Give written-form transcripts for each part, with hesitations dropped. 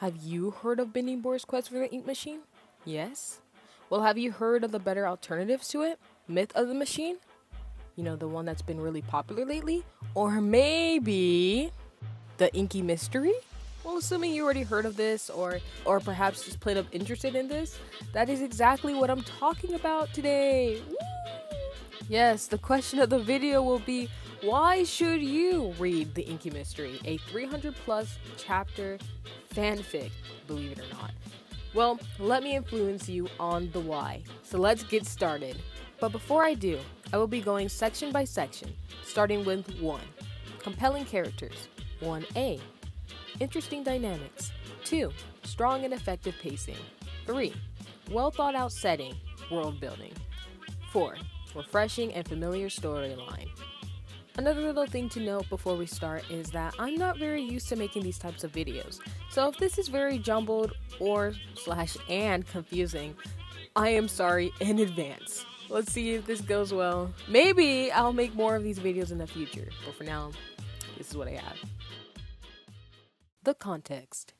Have you heard of Bending Boar's quest for the ink machine? Yes? Well, have you heard of the better alternatives to it? Myth of the Machine? You know, the one that's been really popular lately? Or maybe the Inky Mystery? Well, assuming you already heard of this or perhaps just plain up interested in this, that is exactly what I'm talking about today. Woo! Yes, the question of the video will be, why should you read the Inky Mystery, a 300 plus chapter fanfic, believe it or not? Well, let me influence you on the why. So let's get started. But before I do, I will be going section by section, starting with 1. Compelling characters. 1A. Interesting dynamics. 2. Strong and effective pacing. 3. Well thought out setting, world building. 4. Refreshing and familiar storyline. Another little thing to note before we start is that I'm not very used to making these types of videos. So if this is very jumbled and confusing, I am sorry in advance. Let's see if this goes well. Maybe I'll make more of these videos in the future, but for now, this is what I have. The context.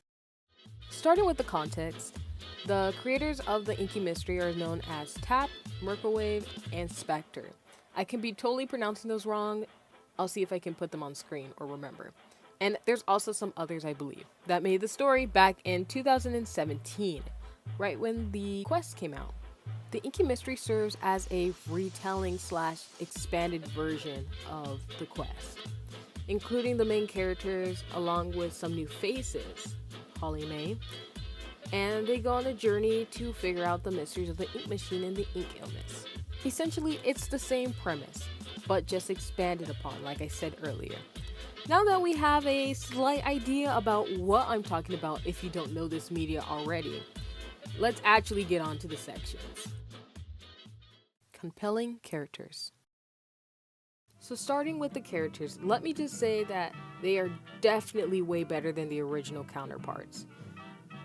Starting with the context, the creators of the Inky Mystery are known as Tap, Mercowe, and Spector. I can be totally pronouncing those wrong. I'll see if I can put them on screen or remember. And there's also some others, I believe, that made the story back in 2017, right when the quest came out. The Inky Mystery serves as a retelling / expanded version of the quest, including the main characters along with some new faces, Holly May, and they go on a journey to figure out the mysteries of the ink machine and the ink illness. Essentially, it's the same premise, but just expanded upon, like I said earlier. Now that we have a slight idea about what I'm talking about if you don't know this media already, let's actually get on to the sections. Compelling characters. So starting with the characters, let me just say that they are definitely way better than the original counterparts.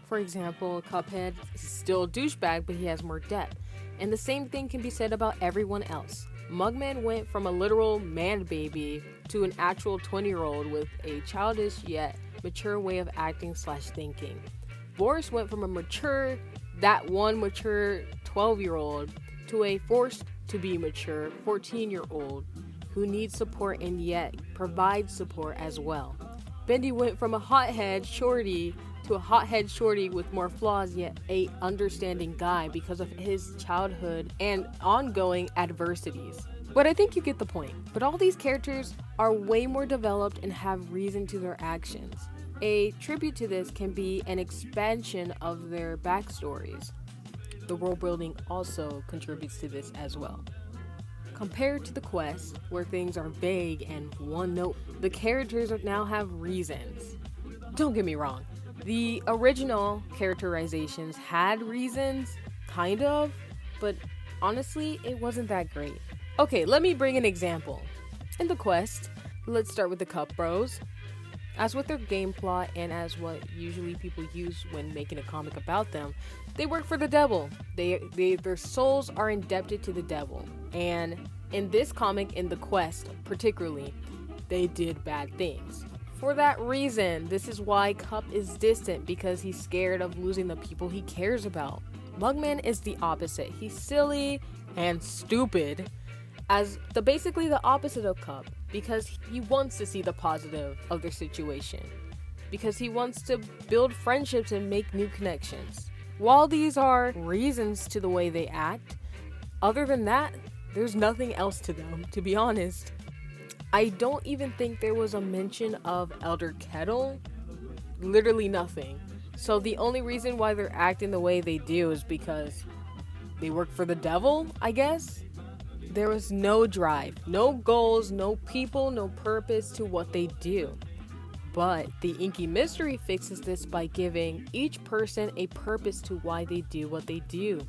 For example, Cuphead is still a douchebag, but he has more depth. And the same thing can be said about everyone else. Mugman went from a literal man baby to an actual 20-year-old with a childish yet mature way of acting / thinking. Boris went from a mature 12-year-old to a forced to be mature 14-year-old who needs support and yet provides support as well. Bendy went from a hothead shorty to a hothead shorty with more flaws yet a understanding guy because of his childhood and ongoing adversities. But I think you get the point. But all these characters are way more developed and have reason to their actions. A tribute to this can be an expansion of their backstories. The world building also contributes to this as well. Compared to the quest, where things are vague and one note, the characters now have reasons. Don't get me wrong, the original characterizations had reasons, kind of, but honestly, it wasn't that great. Okay, let me bring an example. In the quest, let's start with the Cup Bros. As with their game plot and as what usually people use when making a comic about them, they work for the devil. Their souls are indebted to the devil. And in this comic, in the quest particularly, they did bad things. For that reason, this is why Cup is distant, because he's scared of losing the people he cares about. Mugman is the opposite. He's silly and stupid, as basically the opposite of Cup, because he wants to see the positive of their situation, because he wants to build friendships and make new connections. While these are reasons to the way they act, other than that, there's nothing else to them, to be honest. I don't even think there was a mention of Elder Kettle. Literally nothing. So the only reason why they're acting the way they do is because they work for the devil, I guess? There was no drive, no goals, no people, no purpose to what they do. But the Inky Mystery fixes this by giving each person a purpose to why they do what they do.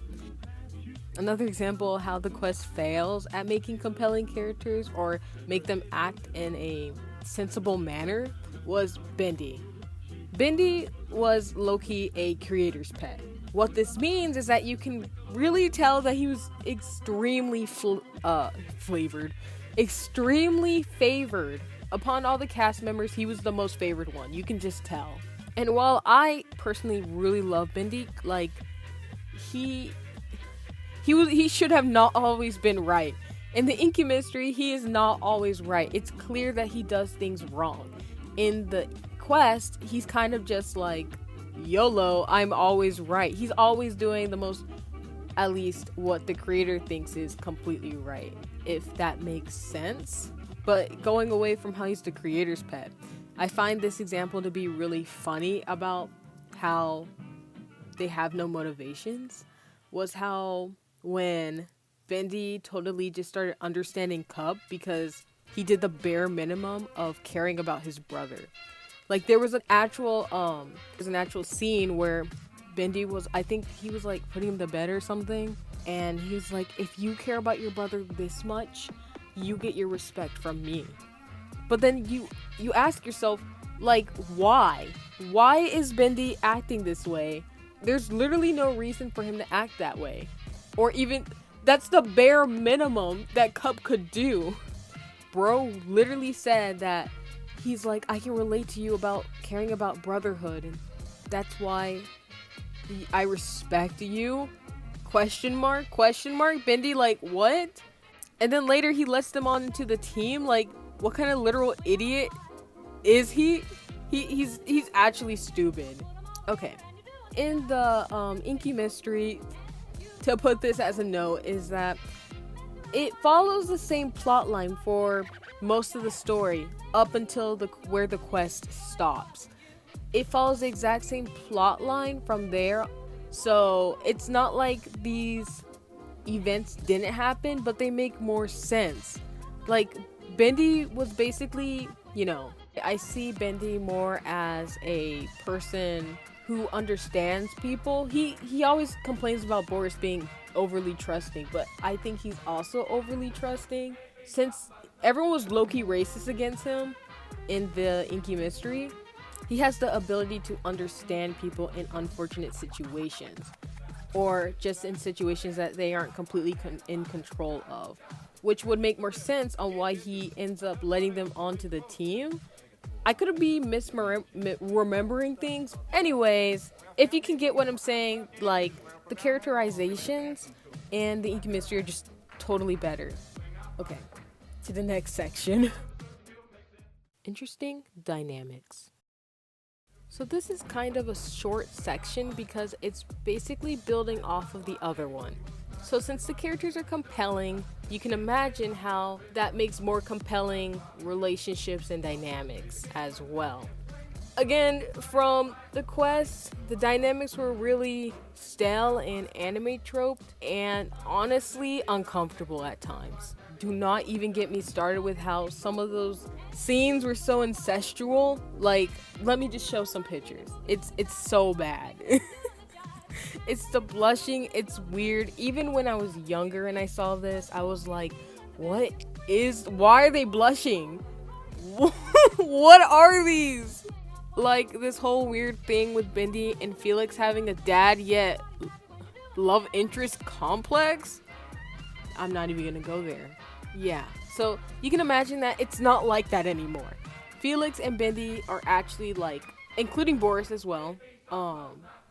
Another example of how the quest fails at making compelling characters or make them act in a sensible manner was Bendy. Bendy was low-key a creator's pet. What this means is that you can really tell that he was extremely favored. Upon all the cast members, he was the most favored one. You can just tell. And while I personally really love Bendy, like, he should have not always been right. In the Inky Mystery, he is not always right. It's clear that he does things wrong. In the quest, he's kind of just like, YOLO, I'm always right. He's always doing the most, at least what the creator thinks is completely right, if that makes sense. But going away from how he's the creator's pet, I find this example to be really funny about how they have no motivations, was how when Bendy totally just started understanding Cub because he did the bare minimum of caring about his brother. Like, there was an actual scene where Bendy was, I think he was like putting him to bed or something, and he was like, if you care about your brother this much, you get your respect from me. But then you ask yourself, like, why? Why is Bendy acting this way? There's literally no reason for him to act that way. Or even, that's the bare minimum that Cub could do. Bro literally said that he's like, I can relate to you about caring about brotherhood, and that's why I respect you? Question mark? Bendy, like, what? And then later he lets them on into the team? Like, what kind of literal idiot is he? He's actually stupid. Okay. In the Inky Mystery, to put this as a note, is that it follows the same plot line for most of the story up until where the quest stops. It follows the exact same plot line from there, so it's not like these events didn't happen, but they make more sense. Like, Bendy was basically, you know, I see Bendy more as a person who understands people. He always complains about Boris being overly trusting, but I think he's also overly trusting. Since everyone was low-key racist against him in the Inky Mystery, he has the ability to understand people in unfortunate situations, or just in situations that they aren't completely in control of, which would make more sense on why he ends up letting them onto the team. I could be remembering things. Anyways, if you can get what I'm saying, like, the characterizations and the Inky Mystery are just totally better. Okay, to the next section. Interesting dynamics. So this is kind of a short section because it's basically building off of the other one. So since the characters are compelling, you can imagine how that makes more compelling relationships and dynamics as well. Again, from the quest, the dynamics were really stale and anime troped and honestly uncomfortable at times. Do not even get me started with how some of those scenes were so incestual. Like, let me just show some pictures. It's so bad. It's the blushing, it's weird. Even when I was younger and I saw this, I was like, why are they blushing? What are these? Like, this whole weird thing with Bendy and Felix having a dad yet love interest complex? I'm not even gonna go there. Yeah, so you can imagine that it's not like that anymore. Felix and Bendy are actually, like, including Boris as well,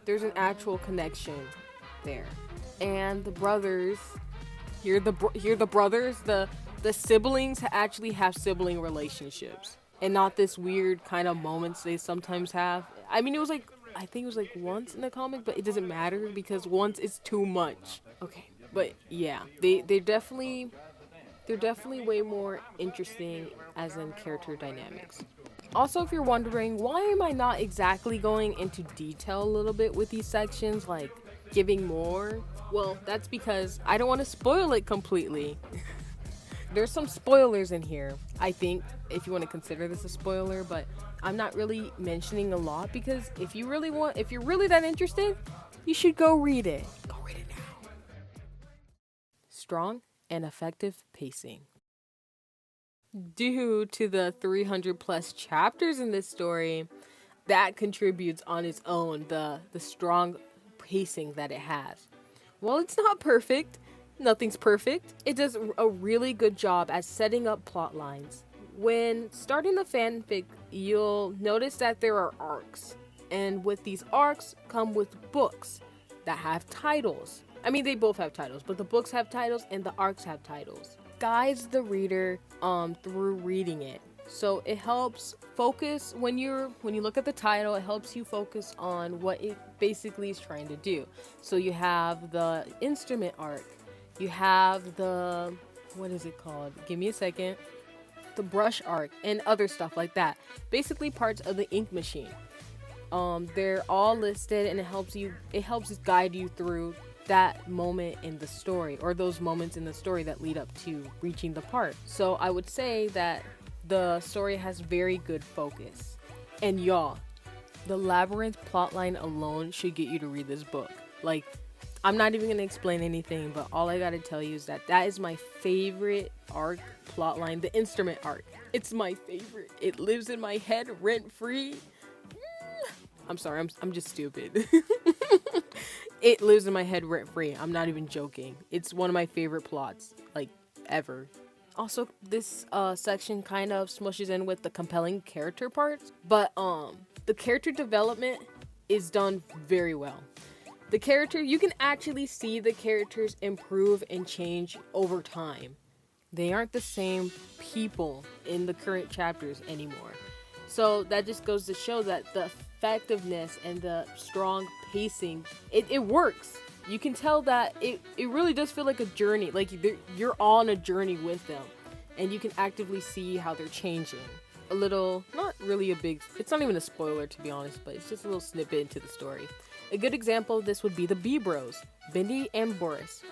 there's an actual connection there. And the brothers, the siblings actually have sibling relationships, and not this weird kind of moments they sometimes have. I mean, I think it was like once in the comic, but it doesn't matter because once is too much. Okay, but yeah, they're definitely way more interesting as in character dynamics. Also, if you're wondering, why am I not exactly going into detail a little bit with these sections, like giving more? Well, that's because I don't want to spoil it completely. There's some spoilers in here, I think, if you want to consider this a spoiler, but I'm not really mentioning a lot because if you're really that interested, you should go read it. Go read it now. Strong and effective pacing. Due to the 300 plus chapters in this story, that contributes on its own, the strong pacing that it has. While it's not perfect, nothing's perfect, it does a really good job at setting up plot lines. When starting the fanfic, you'll notice that there are arcs. And with these arcs come with books that have titles. I mean, they both have titles, but the books have titles and the arcs have titles. Guides the reader through reading it. So it helps focus when you look at the title, it helps you focus on what it basically is trying to do. So you have the instrument arc, you have the, what is it called? Give me a second. The brush arc and other stuff like that. Basically parts of the ink machine. They're all listed, and it helps guide you through that moment in the story, or those moments in the story that lead up to reaching the part. So I would say that the story has very good focus. And y'all, the Labyrinth plotline alone should get you to read this book. Like, I'm not even gonna explain anything, but all I gotta tell you is that is my favorite arc plotline, the instrument arc. It's my favorite. It lives in my head rent free. I'm sorry, I'm just stupid. It lives in my head rent free. I'm not even joking. It's one of my favorite plots, like, ever. Also, this section kind of smushes in with the compelling character parts, but the character development is done very well. The character, you can actually see the characters improve and change over time. They aren't the same people in the current chapters anymore. So that just goes to show that the effectiveness and the strong pacing, it works. You can tell that it really does feel like a journey, like you're on a journey with them, and you can actively see how they're changing. A little, not really a big, it's not even a spoiler to be honest, but it's just a little snippet into the story. A good example of this would be the B Bros, Bendy and Boris.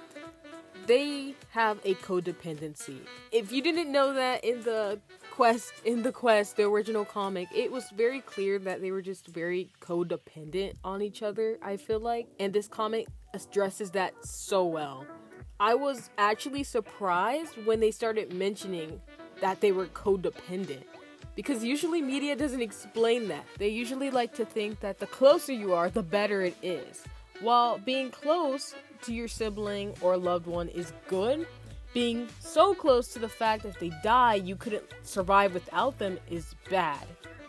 They have a codependency. If you didn't know that in the quest, the original comic, it was very clear that they were just very codependent on each other, I feel like. And this comic addresses that so well. I was actually surprised when they started mentioning that they were codependent, because usually media doesn't explain that. They usually like to think that the closer you are, the better it is. While being close to your sibling or loved one is good, being so close to the fact that if they die, you couldn't survive without them is bad.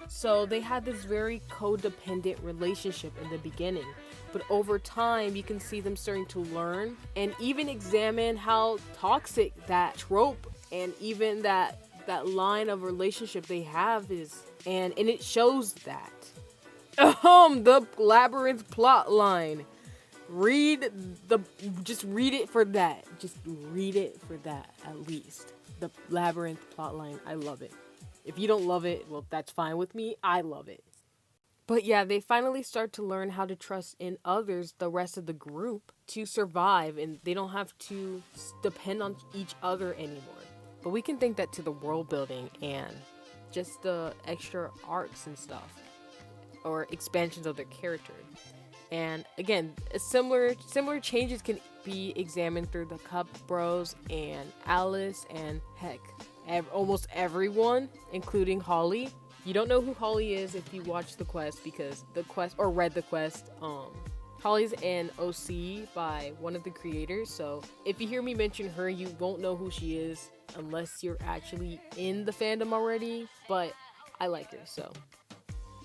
So they had this very codependent relationship in the beginning. But over time, you can see them starting to learn and even examine how toxic that trope and even that line of relationship they have is. And it shows that. The Labyrinth plot line. Just read it for that. Just read it for that, at least. The Labyrinth plotline, I love it. If you don't love it, well, that's fine with me. I love it. But yeah, they finally start to learn how to trust in others, the rest of the group, to survive, and they don't have to depend on each other anymore. But we can think that to the world building and just the extra arcs and stuff, or expansions of their character. And again, similar changes can be examined through the Cup Bros and Alice and heck, almost everyone, including Holly. You don't know who Holly is if you watch the quest, because the quest, or read the quest, Holly's an OC by one of the creators. So if you hear me mention her, you won't know who she is unless you're actually in the fandom already. But I like her, so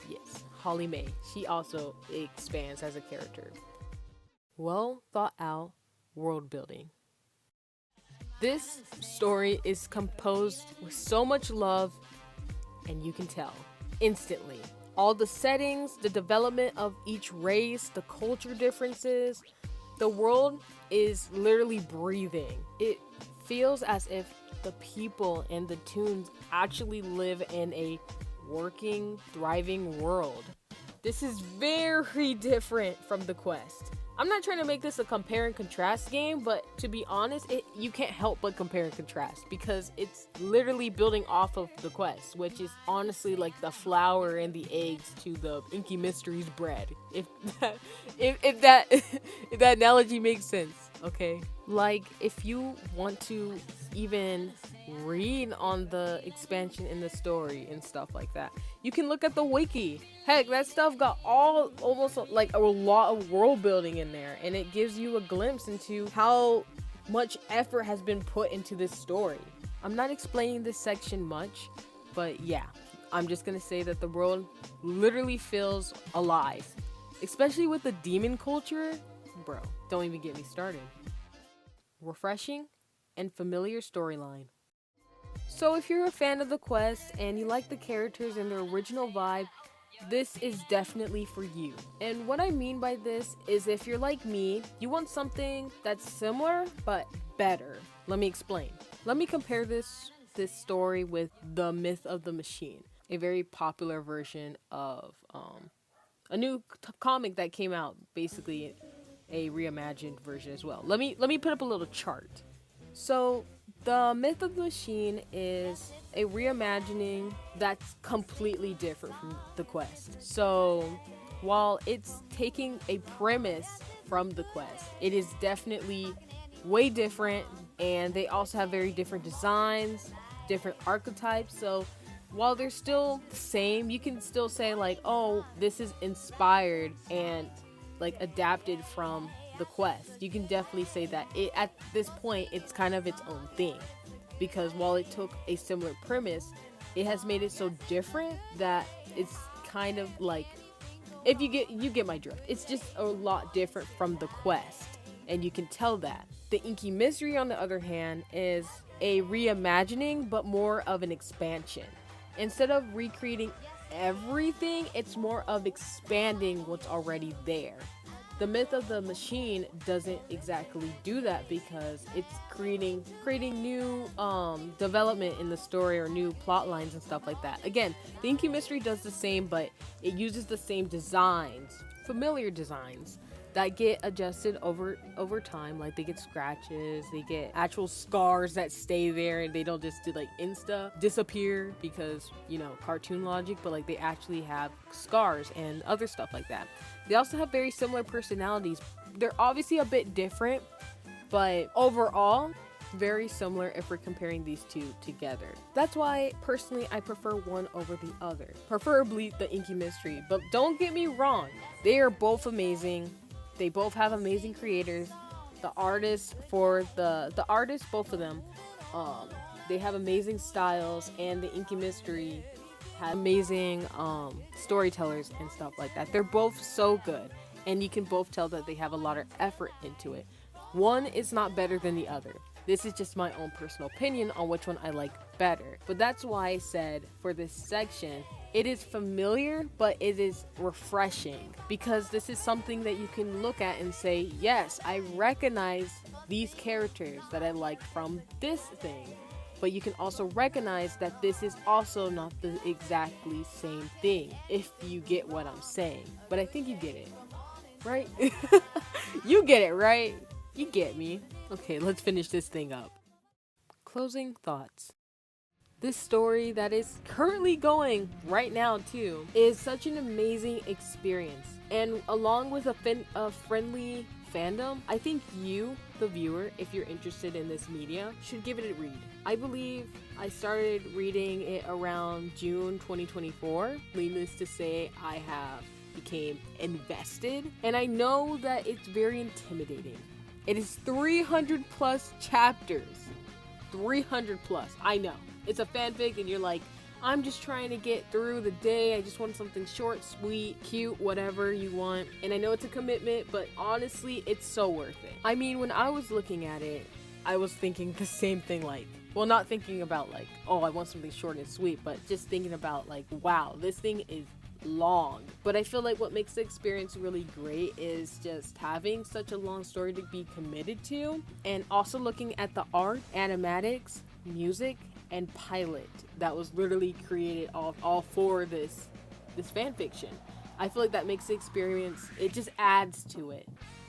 yes. Holly May. She also expands as a character. Well thought out world building. This story is composed with so much love, and you can tell instantly. All the settings, the development of each race, the culture differences, the world is literally breathing. It feels as if the people and the toons actually live in a working, thriving world. This is very different from the quest. I'm not trying to make this a compare and contrast game, but to be honest, you can't help but compare and contrast, because it's literally building off of the quest, which is honestly like the flour and the eggs to the Inky Mystery's bread. If that analogy makes sense, okay? Like, if you want to even read on the expansion in the story and stuff like that, you can look at the wiki. Heck, that stuff got almost like a lot of world building in there, and it gives you a glimpse into how much effort has been put into this story. I'm not explaining this section much, but yeah, I'm just gonna say that the world literally feels alive. Especially with the demon culture. Bro, don't even get me started. Refreshing and familiar storyline. So if you're a fan of the quest and you like the characters and their original vibe, this is definitely for you. And what I mean by this is if you're like me, you want something that's similar but better. Let me explain. Let me compare this story with The Myth of the Machine, a very popular version of a new comic that came out, basically a reimagined version as well. Let me put up a little chart. So The Myth of the Machine is a reimagining that's completely different from the quest. So while it's taking a premise from the quest, it is definitely way different, and they also have very different designs, different archetypes. So while they're still the same, you can still say like, oh, this is inspired and like adapted from the quest. You can definitely say that at this point it's kind of its own thing, because while it took a similar premise, it has made it so different that it's kind of like, if you get my drift, it's just a lot different from the quest, and you can tell that. The Inky Mystery, on the other hand, is a reimagining but more of an expansion. Instead of recreating everything, it's more of expanding what's already there. The Myth of the Machine doesn't exactly do that, because it's creating new development in the story or new plot lines and stuff like that. Again, the Inky Mystery does the same, but it uses the same designs, familiar designs, that get adjusted over time. Like they get scratches, they get actual scars that stay there, and they don't just do like insta disappear because, you know, cartoon logic, but like they actually have scars and other stuff like that. They also have very similar personalities. They're obviously a bit different, but overall very similar if we're comparing these two together. That's why personally I prefer one over the other, preferably the Inky Mystery. But don't get me wrong, they are both amazing. They both have amazing creators. The artists, both of them, they have amazing styles, and the Inky Mystery have amazing storytellers and stuff like that. They're both so good, and you can both tell that they have a lot of effort into it. One is not better than the other. This is just my own personal opinion on which one I like better. But that's why I said for this section, it is familiar, but it is refreshing, because this is something that you can look at and say, yes, I recognize these characters that I like from this thing. But you can also recognize that this is also not the exactly same thing, if you get what I'm saying. But I think you get it, right? You get it, right? You get me. Okay, let's finish this thing up. Closing thoughts. This story that is currently going right now too is such an amazing experience. And along with a friendly fandom, I think you, the viewer, if you're interested in this media, should give it a read. I believe I started reading it around June 2024. Needless to say, I have became invested, and I know that it's very intimidating. It is 300 plus chapters. 300 plus. I know. It's a fanfic, and you're like, I'm just trying to get through the day. I just want something short, sweet, cute, whatever you want. And I know it's a commitment, but honestly, it's so worth it. I mean, when I was looking at it, I was thinking the same thing, like, well, not thinking about like, oh, I want something short and sweet, but just thinking about like, wow, this thing is long. But I feel like what makes the experience really great is just having such a long story to be committed to, and also looking at the art, animatics, music, and pilot that was literally created all for this fan fiction. I feel like that makes the experience, it just adds to it.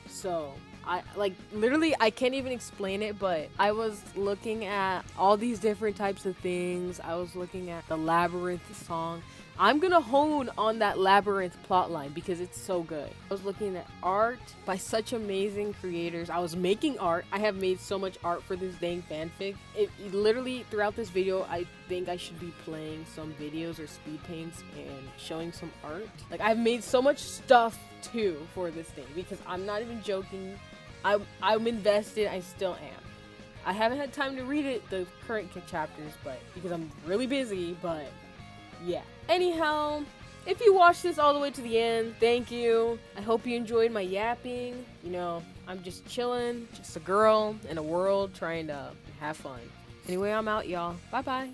So I like, literally, I can't even explain it, but I was looking at all these different types of things. I was looking at the Labyrinth song. I'm gonna hone on that Labyrinth plotline because it's so good. I was looking at art by such amazing creators. I was making art. I have made so much art for this dang fanfic. It literally, throughout this video, I think I should be playing some videos or speed paints and showing some art. Like, I've made so much stuff too for this thing, because I'm not even joking. I'm invested. I still am. I haven't had time to read the current chapters, but because I'm really busy, but yeah. Anyhow, if you watched this all the way to the end, thank you. I hope you enjoyed my yapping. You know, I'm just chilling, just a girl in a world trying to have fun. Anyway, I'm out, y'all. Bye-bye.